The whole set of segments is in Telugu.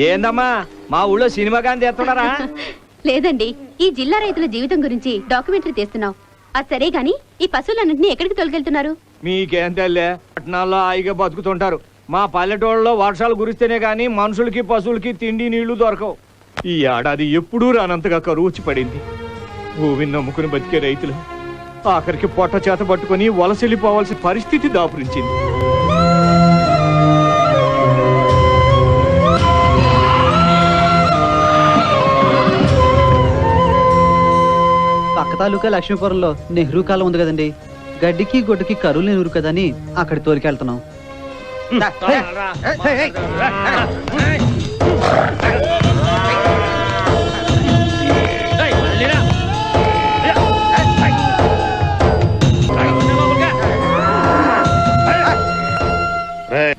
ఏందమ్మా మా ఊళ్ళో సినిమా గాని తెస్తున్నారా? లేదండి, ఈ జిల్లా రైతుల జీవితం గురించి డాక్యుమెంటరీ తీస్తున్నాం. అది సరే గాని ఈ పశువులన్నింటినీ ఎక్కడికి తొలగెళ్తున్నారు? మీకేం తెల్లే, పట్టణాల్లో హాయిగా బతుకుతుంటారు. మా పల్లెటూళ్ళలో వర్షాలు కురిస్తేనే గాని మనుషులకి పశువులకి తిండి నీళ్లు దొరకవు. ఈ ఏడాది ఎప్పుడూ రానంతగా కరువు వచ్చి పడింది. భూమిని నమ్ముకుని బతికే రైతులు ఆఖరికి పొట్ట చేత పట్టుకుని వలసెళ్ళిపోవాల్సిన పరిస్థితి దాపురించింది. పక్క తాలూకా లక్ష్మీపురంలో నెహ్రూ కాలం ఉంది కదండి, గడ్డికి గొడ్డుకి కరువులు నెహ్రూ కదని అక్కడ తోలికెళ్తున్నాం.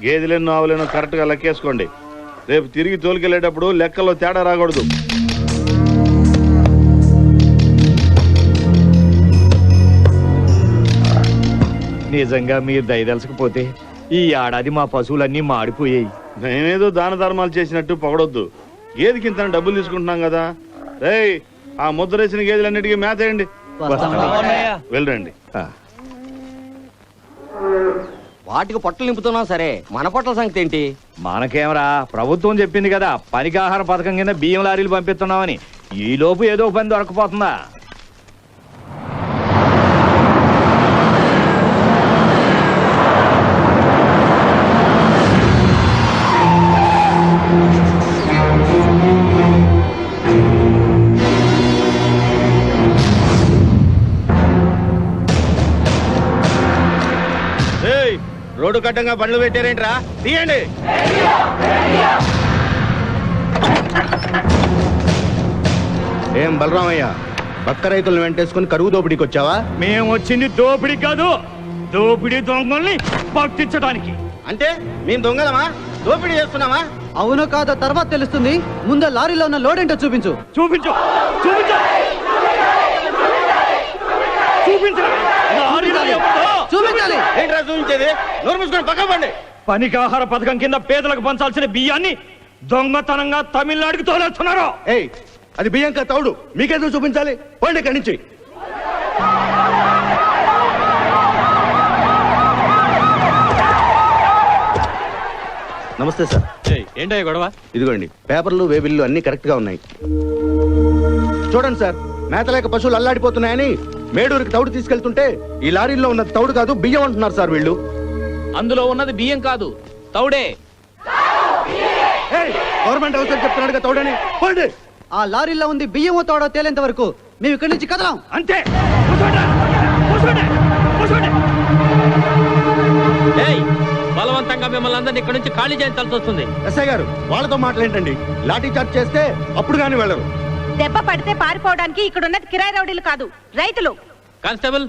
గేదెలేనో ఆవులేనో కరెక్ట్ గా లెక్కేసుకోండి. రేపు తిరిగి తోలుకెళ్లేటప్పుడు లెక్కల్లో తేడా రాకూడదు. నిజంగా మీరు దయదలసకపోతే ఈ ఏడాది మా పశువులన్నీ మాడిపోయాయి. మేమేదో దాన ధర్మాలు చేసినట్టు పొగడొద్దు. గేదెకి ఇంత డబ్బులు తీసుకుంటున్నాం కదా. రేయ్, ఆ ముద్రేసిన గేదెలన్నిటికీ మేత వేయండి. వెళ్ళండి. వాటికి పొట్టలు నింపుతున్నాం సరే, మన పొట్టల సంగతి ఏంటి? మనకేమరా, ప్రభుత్వం చెప్పింది కదా పనికాహార పథకం కింద బియ్యం లారీలు పంపిస్తున్నామని. ఈ లోపు ఏదో పని దొరకపోతుందా? రోడ్డు కట్టంగా బండ్లు పెట్టారేంట్రా? తీయండి. ఏం బలరామయ్య, బక్క రైతులను వెంటేసుకుని కరువు దోపిడీకి వచ్చావా? మేము వచ్చింది దోపిడీ కాదు, దోపిడీ దొంగల్ని పట్టించడానికి. అంటే మేము దొంగలమా, దోపిడీ చేస్తున్నామా? అవునో కాదో తర్వాత తెలుస్తుంది. ముందు లారీలో ఉన్న లోడ్ ఏంటో చూపించు. చూపించు చూపించు చూపించాలి. ఏంట్రా చూపించేది? నోరు మూసుకొని పక్కన పండి. పనికాహార పథకం కింద పేదలకు పంచాల్సిన బియ్యాన్ని దొంగతనంగా తమిళనాడుకి తోలేస్తున్నారు. ఏయ్, అది బియ్యం కా తౌడు, మీకేదో చూపించాలి. పోండి ఇక్కడి నుంచి. నమస్తే సార్. ఏంటయ్య గొడవ? ఇదిగోండి పేపర్లు వేబిల్లు అన్ని కరెక్ట్ గా ఉన్నాయి. చూడండి సార్, మేతలేక పశువులు అల్లాడిపోతున్నాయని మేడూరికి తౌడు తీసుకెళ్తుంటే ఈ లారీలో ఉన్న తౌడు కాదు బియ్యం అంటున్నారు సార్ వీళ్ళు. అందులో ఉన్నది బియ్యం కాదు, తౌడే. గవర్నమెంట్ అవసరం చెప్తున్నాడు కదా తౌడని. పోండి. ఆ లారీలో ఉంది బియ్యమో తోడో తేలేంత వరకు మేము ఇక్కడి నుంచి కదలాం. అంతే. బలవంతంగా మిమ్మల్ని అందరినీ ఇక్కడి నుంచి ఖాళీ చేయించాల్సి వస్తుంది. ఎస్ఐ గారు, వాళ్ళతో మాట్లాడండి. లాఠీ చార్జ్ చేస్తే అప్పుడు కానీ వెళ్ళరు. దెబ్బ పడితే పారిపోవడానికి ఇక్కడున్నది కిరాయి రౌడీలు కాదు, రైతులు. Constable,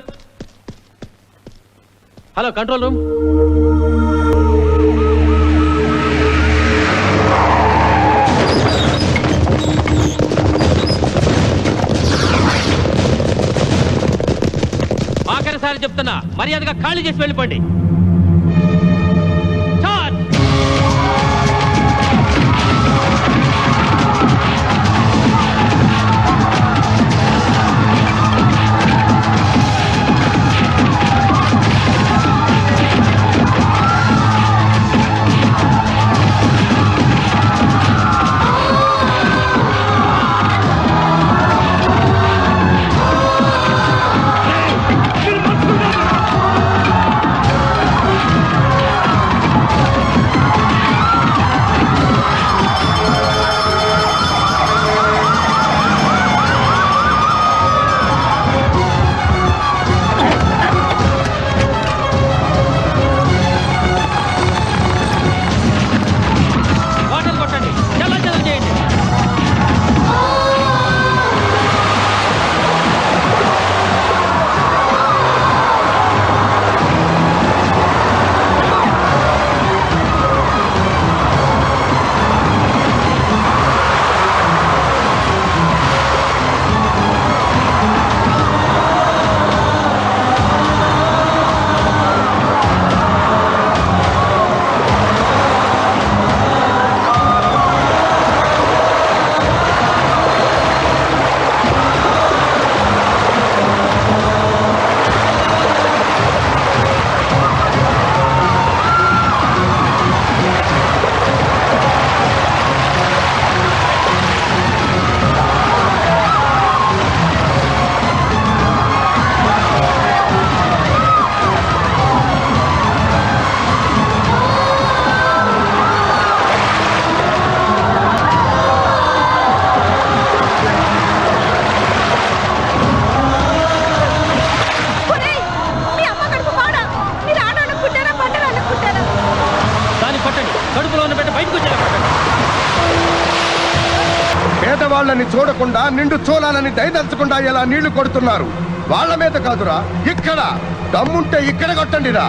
hello, control room. ఆఖరిసారి చెప్తున్నా, మర్యాదగా ఖాళీ చేసి వెళ్ళిపోండి. కడుపులో ఉన్న బిడ్డ బయటకు వచ్చేలా కొట్టండి. పేదవాళ్ళని చూడకుండా నిండు చూడాలని దయదలుచకుండా ఎలా నీళ్లు కొడుతున్నారు. వాళ్ళ మీద కాదురా, ఇక్కడ దమ్ముంటే ఇక్కడ కొట్టండిరా.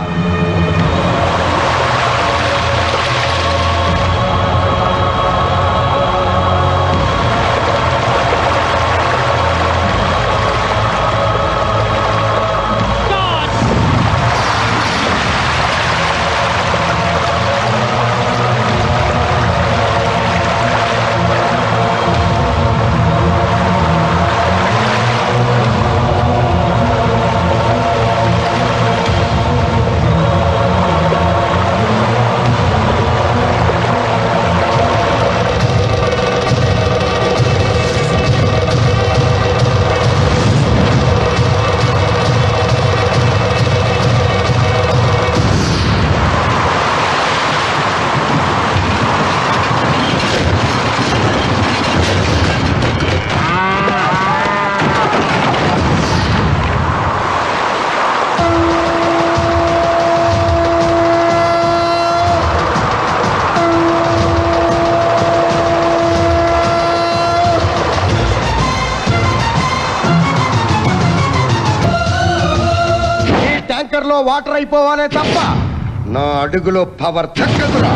ట్యాంకర్ లో వాటర్ అయిపోవాలే తప్ప నా అడుగులో పవర్ తగ్గదురా.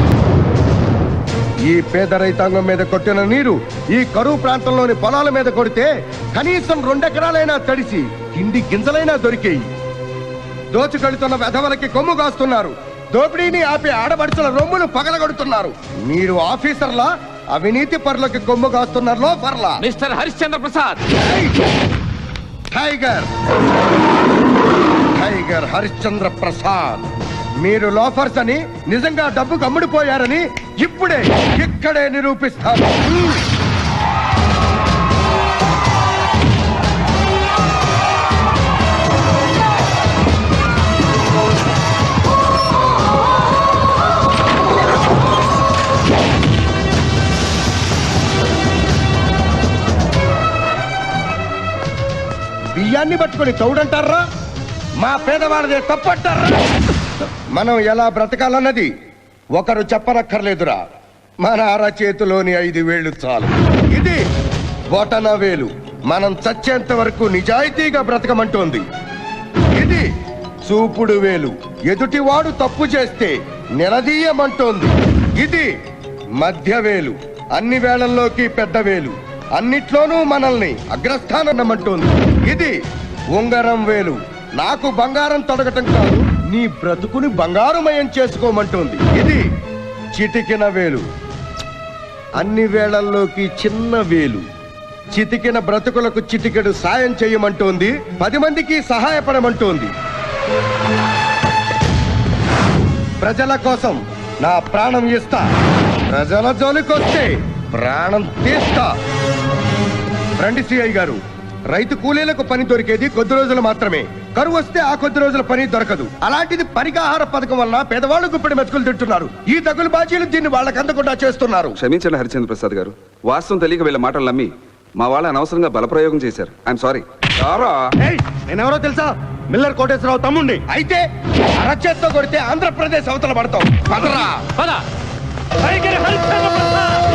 ఈ పేద రైతాంగం మీద కొట్టిన నీరు ఈ కరువు ప్రాంతంలోని పొలాల మీద కొడితే కనీసం 2 ఎకరాలైనా తడిసి తిండి గింజలైనా దొరికేయి. దోచుకెళ్తున్న వెధవలకి కొమ్ము కాస్తున్నారు. దోపిడీని ఆపి ఆడబడుచుల రొమ్ములు పగలగొడుతున్నారు. మీరు ఆఫీసర్లా అవినీతి పరులకి కొమ్ము కాస్తున్నారో పర్లా. Mister Harishchandra Prasad, tiger tiger Harishchandra Prasad, మీరు లోఫర్స్ అని నిజంగా డబ్బుకు అమ్ముడుపోయారని ఇప్పుడే ఇక్కడే నిరూపిస్తాను. బియ్యాన్ని పట్టుకొని తౌడంటారా? మా పేదవాళ్ళదే తప్పంటారా? మనం ఎలా బ్రతకాలన్నది ఒకరు చెప్పనక్కర్లేదురా. మన అరచేతిలోని 5 వేళ్లు చాలు. ఇది బొటన వేలు మనం చచ్చేంత వరకు నిజాయితీగా బ్రతకమంటోంది. ఇది చూపుడు వేలు ఎదుటివాడు తప్పు చేస్తే నిలదీయమంటోంది. ఇది మధ్య వేలు అన్ని వేళల్లోకి పెద్ద వేలు అన్నిట్లోనూ మనల్ని అగ్రస్థానమంటోంది. ఇది ఉంగరం వేలు నాకు బంగారం తొడగటం కాదు, నీ బ్రతుకుని బంగారుమయం చేసుకోమంటోంది. ఇది చిటికిన వేలు అన్ని వేళల్లోకి చిన్న వేలు చితికిన బ్రతుకులకు చిటికెడు సాయం చేయమంటోంది. 10 మందికి సహాయపడమంటోంది. ప్రజల కోసం నా ప్రాణం ఇస్తా, ప్రజల జోలికొస్తే ప్రాణం తీస్తా. రండి సిఐ గారు, రైతు కూలీలకు పని దొరికేది కొద్ది రోజులు మాత్రమే. కరువు వస్తే ఆ కొద్ది రోజుల పని దొరకదు. అలాంటిది పరిగాహార పథకం వల్ల పేదవాళ్ళు గుప్పెడి మెతుకులు తింటున్నారు. ఈ తగులు బాజీలు దీన్ని వాళ్ళకి అందకుండా చేస్తున్నారు. క్షమించండి హరిచంద్ర ప్రసాద్ గారు, వాస్తవం తెలియక వీళ్ళ మాటలు నమ్మి మా వాళ్ళు అనవసరంగా బలప్రయోగం చేశారు. I'm sorry. నేనెవరో తెలుసా? మిల్లర్ కోటేశ్వరరావు తమ్ముండి. అయితే అరచేత్తో కొడితే ఆంధ్రప్రదేశ్ అవతల పడతాం. పదరా. పద. టైగర్ హరిశ్చంద్ర ప్రసాద్